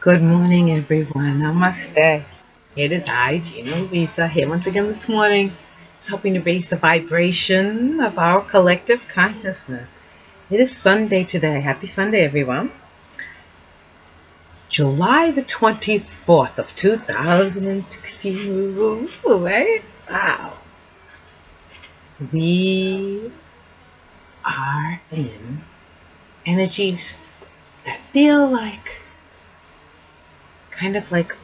Good morning, everyone. Namaste. It is I, Gina Louisa, here once again this morning, just helping to raise the vibration of our collective consciousness. It is Sunday today. Happy Sunday, everyone. July the 24th of 2016. Right? Wow. We are in energies that feel like kind of like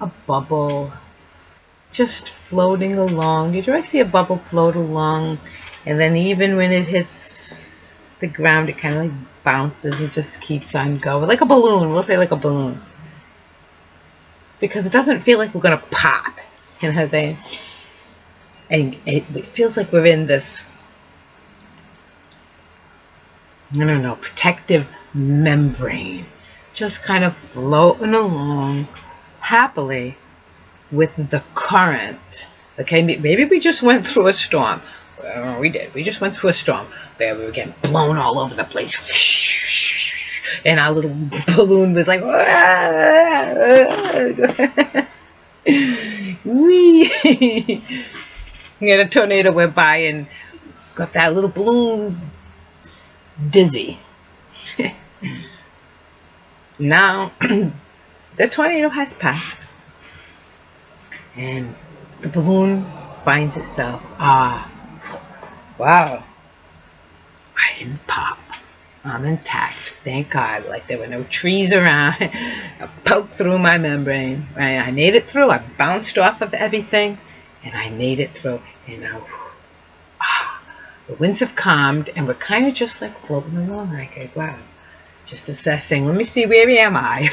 a bubble just floating along. Did you ever see a bubble float along, and then even when it hits the ground it kind of like bounces and just keeps on going, like a balloon? We'll say like a balloon, because it doesn't feel like we're gonna pop, you know what I'm saying? And it feels like we're in this, I don't know, protective membrane, just kind of floating along happily with the current. Okay, maybe we just went through a storm. Well, we did. We just went through a storm where we were getting blown all over the place, and our little balloon was like, wee. And a tornado went by and got that little balloon dizzy. Now the tornado has passed, and the balloon finds itself, wow, I didn't pop. I'm intact. Thank God. Like there were no trees around. I poked through my membrane. Right? I made it through. I bounced off of everything, and I made it through. And now, the winds have calmed, and we're kind of just like floating along. Like, wow, just assessing. Let me see, where am I?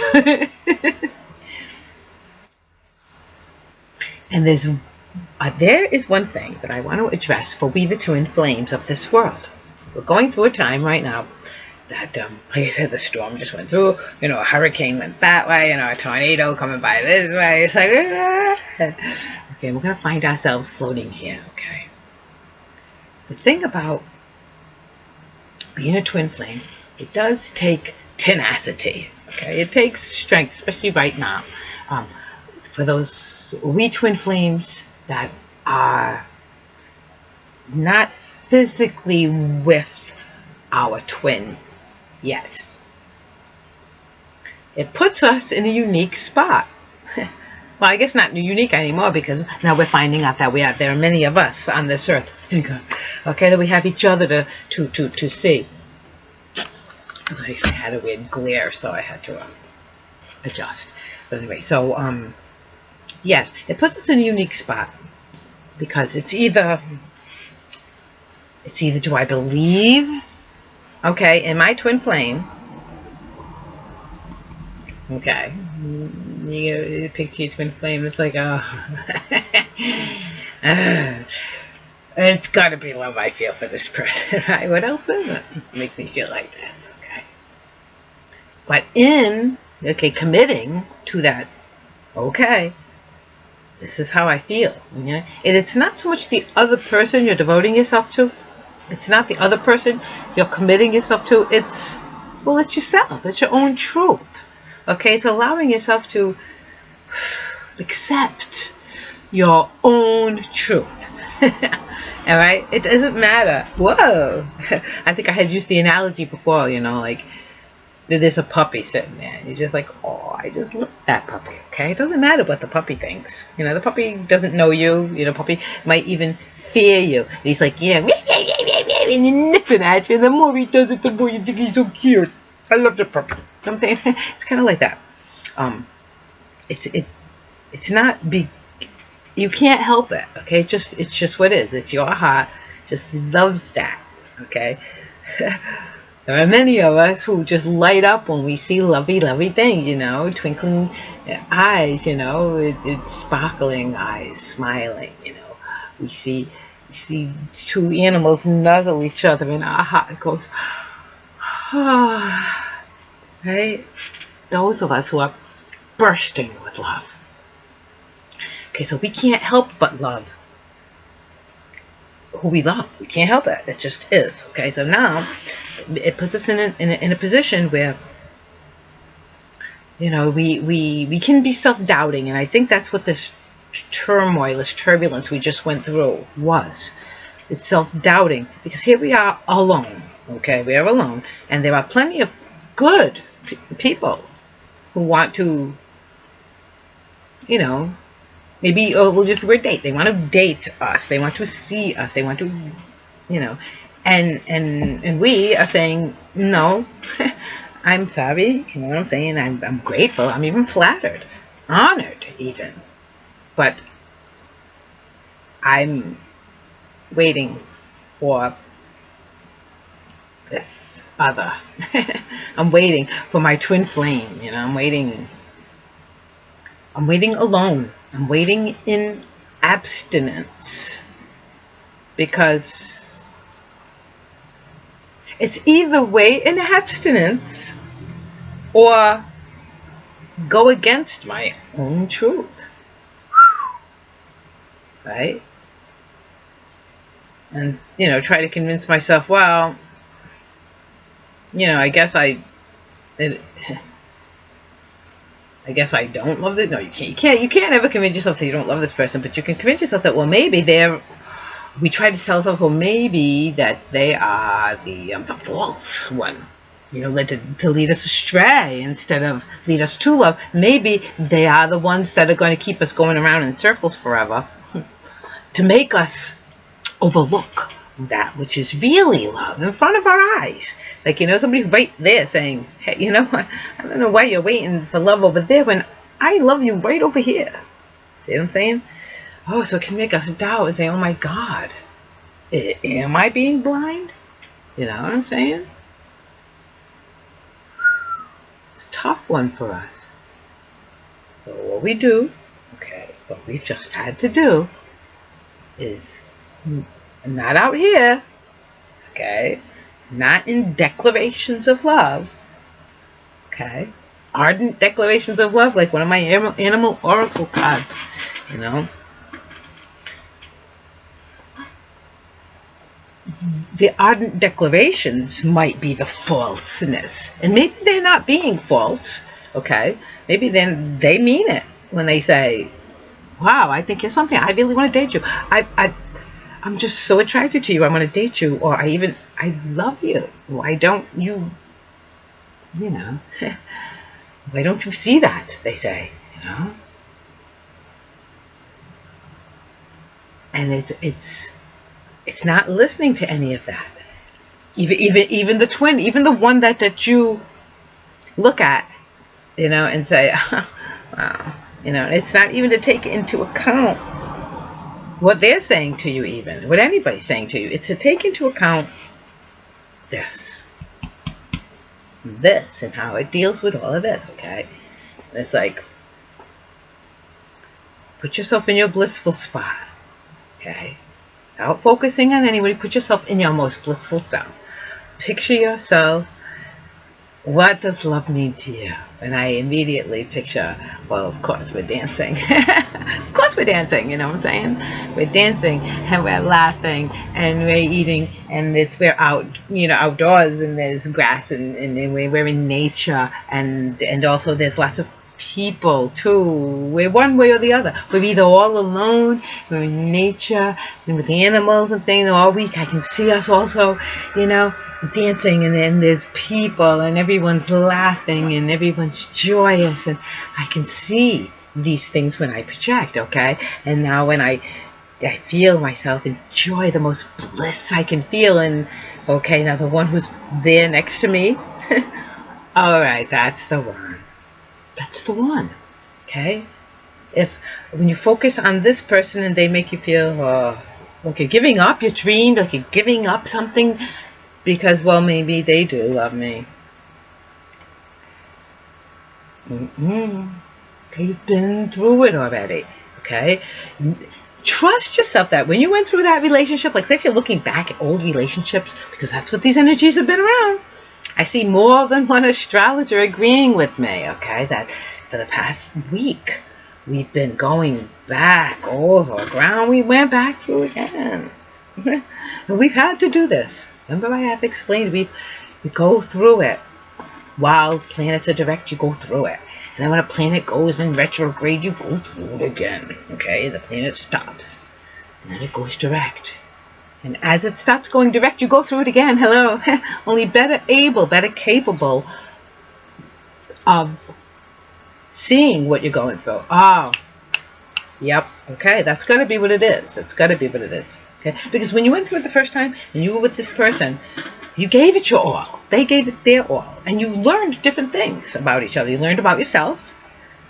And there is one thing that I want to address for we the twin flames of this world. We're going through a time right now that, like I said, the storm just went through. You know, a hurricane went that way. You know, a tornado coming by this way. It's like, okay, we're going to find ourselves floating here, okay? The thing about being a twin flame, it does take tenacity, okay? It takes strength, especially right now. For those we twin flames that are not physically with our twin yet, it puts us in a unique spot. Well, I guess not unique anymore, because now we're finding out that there are many of us on this earth. Okay, that we have each other to see. I had a weird glare, so I had to adjust. But anyway, so yes, it puts us in a unique spot, because it's either do I believe, okay, in my twin flame, okay, you picture your twin flame, it's like, oh, it's got to be love I feel for this person, right? What else is it? It makes me feel like this, okay? But committing to that, okay, this is how I feel. Yeah? And it's not so much the other person you're devoting yourself to. It's not the other person you're committing yourself to. It's yourself. It's your own truth. Okay? It's allowing yourself to accept your own truth. All right? It doesn't matter. Whoa. I think I had used the analogy before, you know, like, there's a puppy sitting there, and you're just like, oh, I just love that puppy, okay? It doesn't matter what the puppy thinks. You know, the puppy doesn't know you. You know, puppy might even fear you. And he's like, yeah, and you're nipping at you, and the more he does it, the more you think he's so cute. I love the puppy. You know what I'm saying? It's kind of like that. It's not big. You can't help it, okay? It's just what it is. It's your heart just loves that, okay? There are many of us who just light up when we see lovey things, you know, twinkling eyes, you know, it's sparkling eyes, smiling, you know. We see two animals nuzzle each other, and our heart goes, ah, right? Those of us who are bursting with love. Okay, so we can't help but love who we love. We can't help it. It just is. Okay, so now it puts us in a position where you know, we can be self-doubting, and I think that's what this turmoil, this turbulence we just went through was. It's self-doubting, because here we are alone, okay? We are alone, and there are plenty of good people who want to, you know, maybe, oh, we'll just the word date. They want to date us. They want to see us. They want to, you know, and we are saying, no, I'm sorry. You know what I'm saying? I'm grateful. I'm even flattered, honored even. But I'm waiting for this other. I'm waiting for my twin flame. You know, I'm waiting alone. I'm waiting in abstinence, because it's either wait in abstinence or go against my own truth, right? And, you know, try to convince myself, well, you know, I guess I don't love this. No, you can't ever convince yourself that you don't love this person, but you can convince yourself that, well, maybe we try to tell ourselves, well, maybe that they are the false one, you know, to lead us astray instead of lead us to love. Maybe they are the ones that are going to keep us going around in circles forever, to make us overlook that which is really love in front of our eyes. Like, you know, somebody right there saying, hey, you know what, I don't know why you're waiting for love over there when I love you right over here. See what I'm saying? Oh, so it can make us doubt and say, oh my God, am I being blind? You know what I'm saying? It's a tough one for us. So what we do, okay, what we've just had to do is not out here, okay, not in declarations of love, okay, ardent declarations of love, like one of my animal oracle cards, you know. The ardent declarations might be the falseness, and maybe they're not being false, okay, maybe then they mean it when they say, wow, I think you're something, I really want to date you, I'm just so attracted to you, I want to date you, or I love you. Why don't you, you know, why don't you see that, they say, you know? And it's not listening to any of that. Even the twin, even the one that you look at, you know, and say, wow, you know, it's not even to take into account what they're saying to you, even what anybody's saying to you. It's to take into account this and how it deals with all of this, okay? And it's like, put yourself in your blissful spot, okay? Without focusing on anybody, put yourself in your most blissful self. Picture yourself. What does love mean to you? And I immediately picture, well, of course, we're dancing. Of course we're dancing, you know what I'm saying? We're dancing, and we're laughing, and we're eating, and we're out, you know, outdoors, and there's grass, and we're in nature, and also there's lots of people, too. We're one way or the other. We're either all alone, we're in nature, and with animals and things all week. I can see us also, you know, dancing, and then there's people, and everyone's laughing, and everyone's joyous, and I can see these things when I project, okay? And now when I feel myself enjoy the most bliss I can feel, and okay, now the one who's there next to me, all right, that's the one. That's the one, okay? When you focus on this person and they make you feel like you're giving up your dream, like you're giving up something, because, well, maybe they do love me. Okay, you've been through it already, okay? Trust yourself that when you went through that relationship, like say if you're looking back at old relationships, because that's what these energies have been around. I see more than one astrologer agreeing with me, okay, that for the past week, we've been going back over ground we went back through again. And we've had to do this. Remember I have explained, we go through it. while planets are direct, you go through it. And then when a planet goes in retrograde, you go through it again. Okay, the planet stops. And then it goes direct. And as it starts going direct, you go through it again. Hello. Only better able, better capable of seeing what you're going through. Oh, yep. Okay, that's got to be what it is. It's got to be what it is. Okay, because when you went through it the first time and you were with this person, you gave it your all. They gave it their all. And you learned different things about each other. You learned about yourself.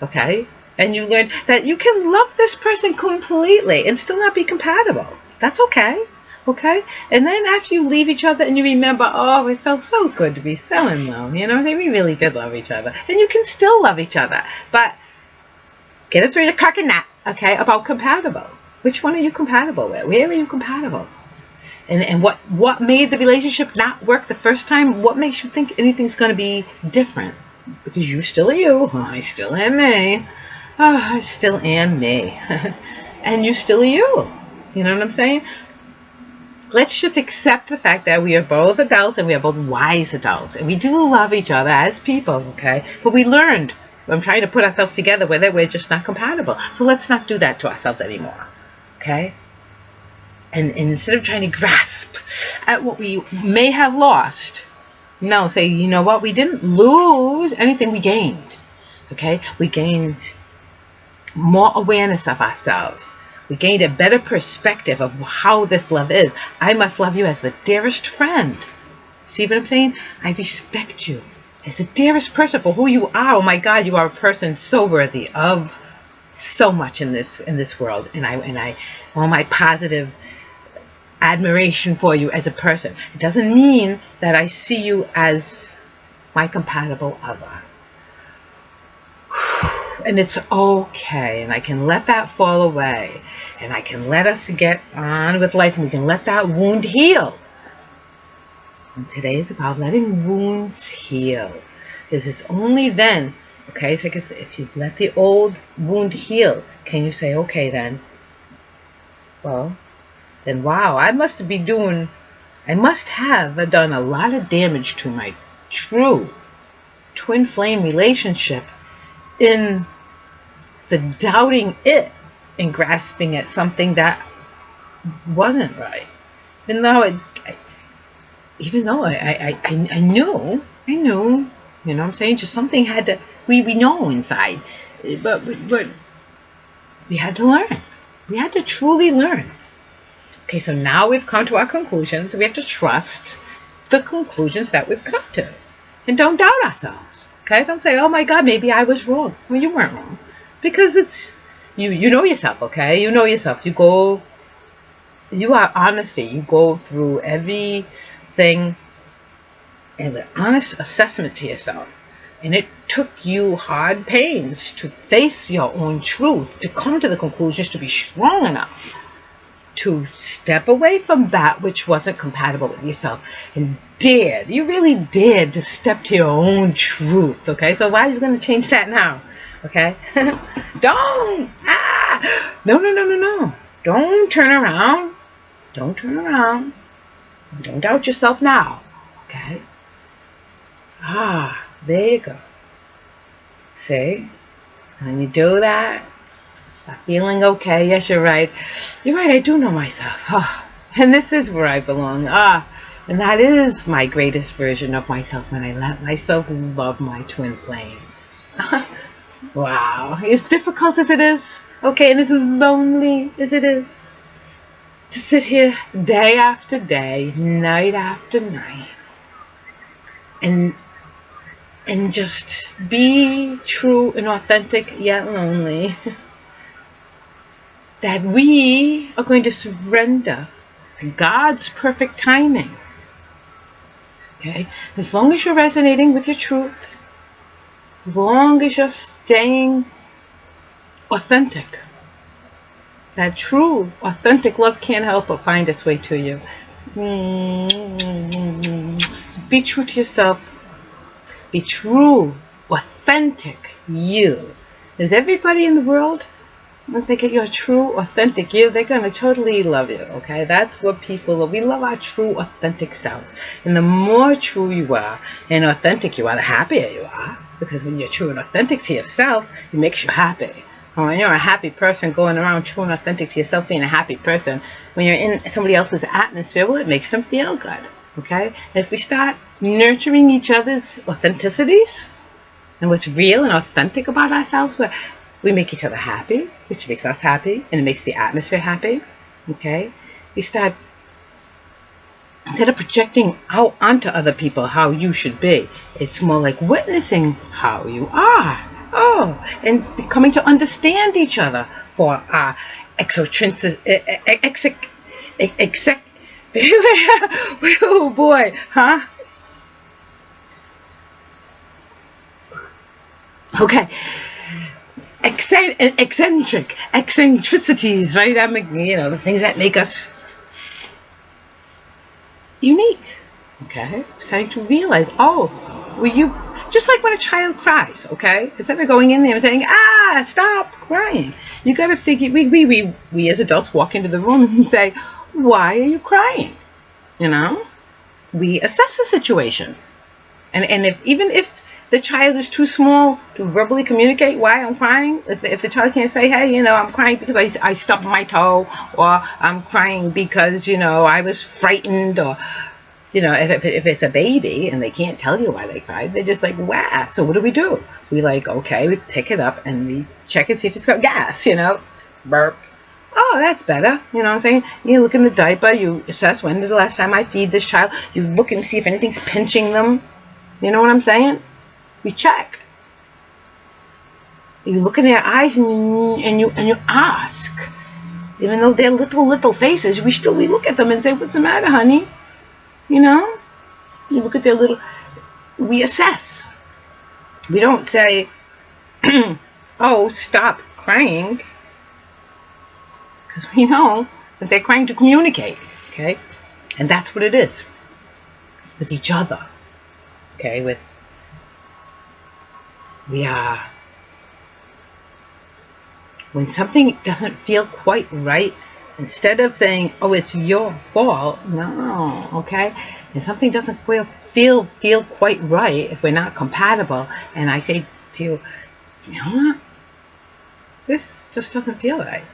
Okay, and you learned that you can love this person completely and still not be compatible. That's okay. Okay, and then after you leave each other and you remember, oh, it felt so good to be so in love. You know, we really did love each other. And you can still love each other. But get it through the crack and nut, okay, about compatible. Which one are you compatible with? Where are you compatible? And what made the relationship not work the first time? What makes you think anything's going to be different? Because you still are you. Oh, I still am me. Oh, I still am me. And you still are you. You know what I'm saying? Let's just accept the fact that we are both adults and we are both wise adults. And we do love each other as people, okay? But we learned from trying to put ourselves together with it, we're just not compatible. So let's not do that to ourselves anymore, okay? And instead of trying to grasp at what we may have lost, no, say, you know what? We didn't lose anything, we gained, okay? We gained more awareness of ourselves. We gained a better perspective of how this love is. I must love you as the dearest friend. See what I'm saying? I respect you as the dearest person for who you are. Oh my God, you are a person so worthy of so much in this world. And I all my positive admiration for you as a person. It doesn't mean that I see you as my compatible other. And it's okay, and I can let that fall away, and I can let us get on with life, and we can let that wound heal. And today is about letting wounds heal, because it's only then, okay, so if you let the old wound heal, can you say, okay then, well, then wow, I must have done a lot of damage to my true twin flame relationship in the doubting it and grasping at something that wasn't right. Even though I knew, you know what I'm saying? Just something had to, we know inside, but we had to learn. We had to truly learn. Okay, so now we've come to our conclusions. We have to trust the conclusions that we've come to. And don't doubt ourselves. Okay, don't say, oh my God, maybe I was wrong. Well, you weren't wrong. Because it's, you know yourself, okay? You know yourself. You are honesty. You go through everything and with honest assessment to yourself. And it took you hard pains to face your own truth, to come to the conclusions, to be strong enough to step away from that which wasn't compatible with yourself, and you really dared to step to your own truth, okay? So why are you going to change that now, okay? No. Don't turn around. Don't turn around. Don't doubt yourself now, okay? There you go. See? When you do that, start feeling okay. Yes, you're right. You're right, I do know myself. And this is where I belong. And that is my greatest version of myself, when I let myself love my twin flame. Wow. As difficult as it is, okay, and as lonely as it is, to sit here day after day, night after night, and just be true and authentic yet lonely, that we are going to surrender to God's perfect timing. Okay? As long as you're resonating with your truth, as long as you're staying authentic, that true, authentic love can't help but find its way to you. So be true to yourself. Be true, authentic you. Is everybody in the world Once they get your true, authentic you, they're going to totally love you, okay? That's what people love. We love our true, authentic selves. And the more true you are and authentic you are, the happier you are. Because when you're true and authentic to yourself, it makes you happy. And when you're a happy person going around true and authentic to yourself, being a happy person, when you're in somebody else's atmosphere, well, it makes them feel good, okay? And if we start nurturing each other's authenticities and what's real and authentic about ourselves, we make each other happy, which makes us happy, and it makes the atmosphere happy, okay? We start, instead of projecting out onto other people how you should be, it's more like witnessing how you are. Oh, and coming to understand each other for our oh boy, huh? Okay. Eccentricities, right? The things that make us unique. Okay, starting to realize, just like when a child cries, okay, instead of going in there and saying, stop crying, you got to figure, we as adults walk into the room and say, why are you crying? We assess the situation, and even if the child is too small to verbally communicate why I'm crying, if the child can't say, hey, I'm crying because I stubbed my toe, or I'm crying because, I was frightened, or, if it's a baby and they can't tell you why they cried, they're just like, wow. So what do? We okay, we pick it up and we check and see if it's got gas, burp. Oh, that's better. You know what I'm saying? You look in the diaper, you assess, when did the last time I feed this child? You look and see if anything's pinching them. You know what I'm saying? We check. You look in their eyes and you ask. Even though they're little faces, we look at them and say, what's the matter, honey? You look at their we assess. We don't say, oh, stop crying. Because we know that they're trying to communicate, okay? And that's what it is with each other, okay? When something doesn't feel quite right, instead of saying, oh, it's your fault, no, okay? And something doesn't feel quite right if we're not compatible, and I say to you, you know what? This just doesn't feel right.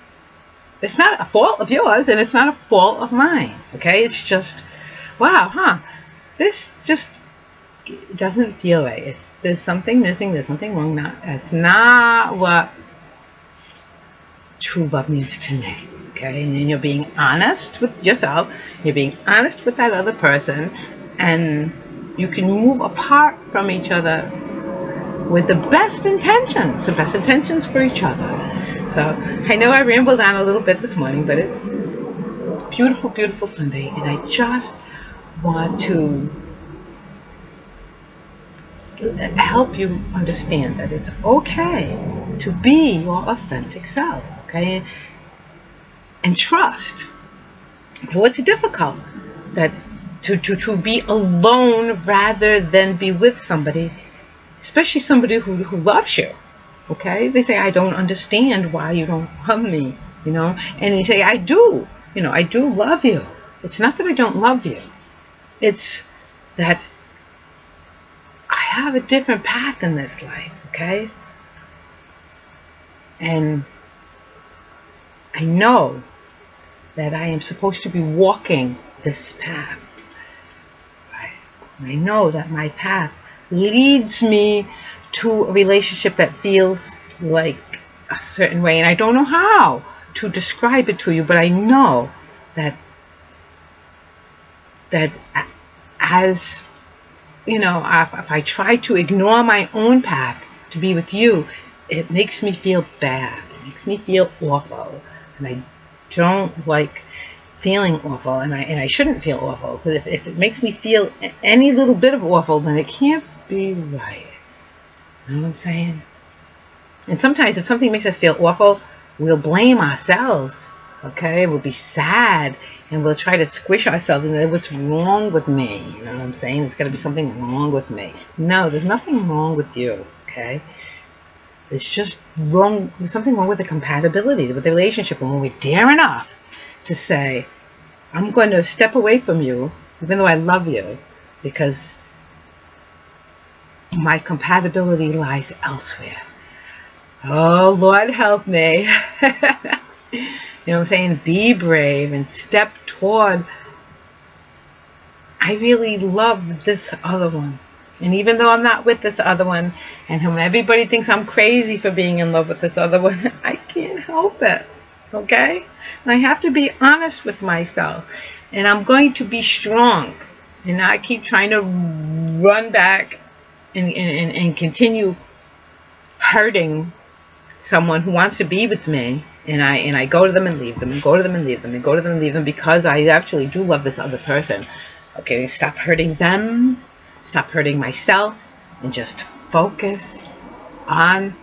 It's not a fault of yours, and it's not a fault of mine, okay? It's just, wow, huh? This just doesn't feel right. There's something missing. There's something wrong. It's not what true love means to me, okay? And then you're being honest with yourself. You're being honest with that other person, and you can move apart from each other with the best intentions for each other. So I know I rambled on a little bit this morning, but it's a beautiful, beautiful Sunday, and I just want to help you understand that it's okay to be your authentic self, okay? And trust. It's difficult that to be alone rather than be with somebody, especially somebody who loves you, okay? They say, I don't understand why you don't love me, and you say, I do, I do love you. It's not that I don't love you. It's that I have a different path in this life, okay? And I know that I am supposed to be walking this path, right? And I know that my path leads me to a relationship that feels like a certain way, and I don't know how to describe it to you, but I know that as if I try to ignore my own path to be with you, it makes me feel bad. It makes me feel awful, and I don't like feeling awful, and I shouldn't feel awful, because if it makes me feel any little bit of awful, then it can't be right. You know what I'm saying? And sometimes if something makes us feel awful, we'll blame ourselves, okay? We'll be sad, and we'll try to squish ourselves and say, what's wrong with me? You know what I'm saying? There's got to be something wrong with me. No, there's nothing wrong with you, okay? It's just wrong. There's something wrong with the compatibility, with the relationship. And when we dare enough to say, I'm going to step away from you, even though I love you, because my compatibility lies elsewhere. Oh, Lord, help me. You know what I'm saying? Be brave and step toward. I really love this other one. And even though I'm not with this other one, and whom everybody thinks I'm crazy for being in love with this other one, I can't help it. Okay? And I have to be honest with myself. And I'm going to be strong. And not keep trying to run back and continue hurting someone who wants to be with me, and I go to them and leave them, and go to them and leave them, and go to them and leave them, because I actually do love this other person. Okay, stop hurting them, stop hurting myself, and just focus on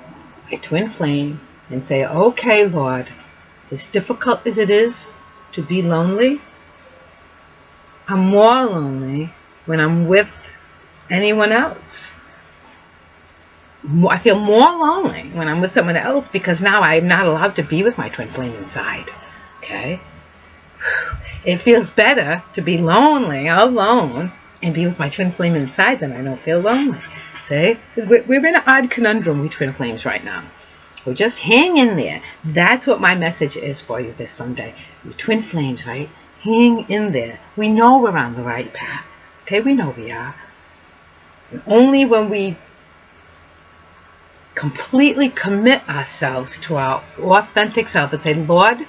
my twin flame and say, okay, Lord, as difficult as it is to be lonely, I'm more lonely when I'm with anyone else. I feel more lonely when I'm with someone else, because now I'm not allowed to be with my twin flame inside. Okay? It feels better to be lonely, alone, and be with my twin flame inside than I don't feel lonely. See? We're in an odd conundrum, we twin flames, right now. So just hang in there. That's what my message is for you this Sunday. You twin flames, right? Hang in there. We know we're on the right path. Okay? We know we are. And only when we completely commit ourselves to our authentic self and say, Lord,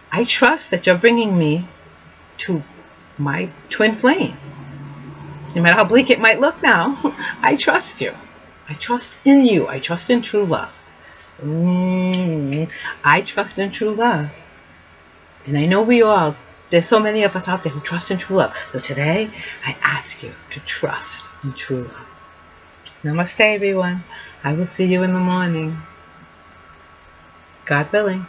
I trust that you're bringing me to my twin flame. No matter how bleak it might look now, I trust you. I trust in you. I trust in true love. I trust in true love. And I know there's so many of us out there who trust in true love. So today, I ask you to trust in true love. Namaste, everyone. I will see you in the morning. God willing.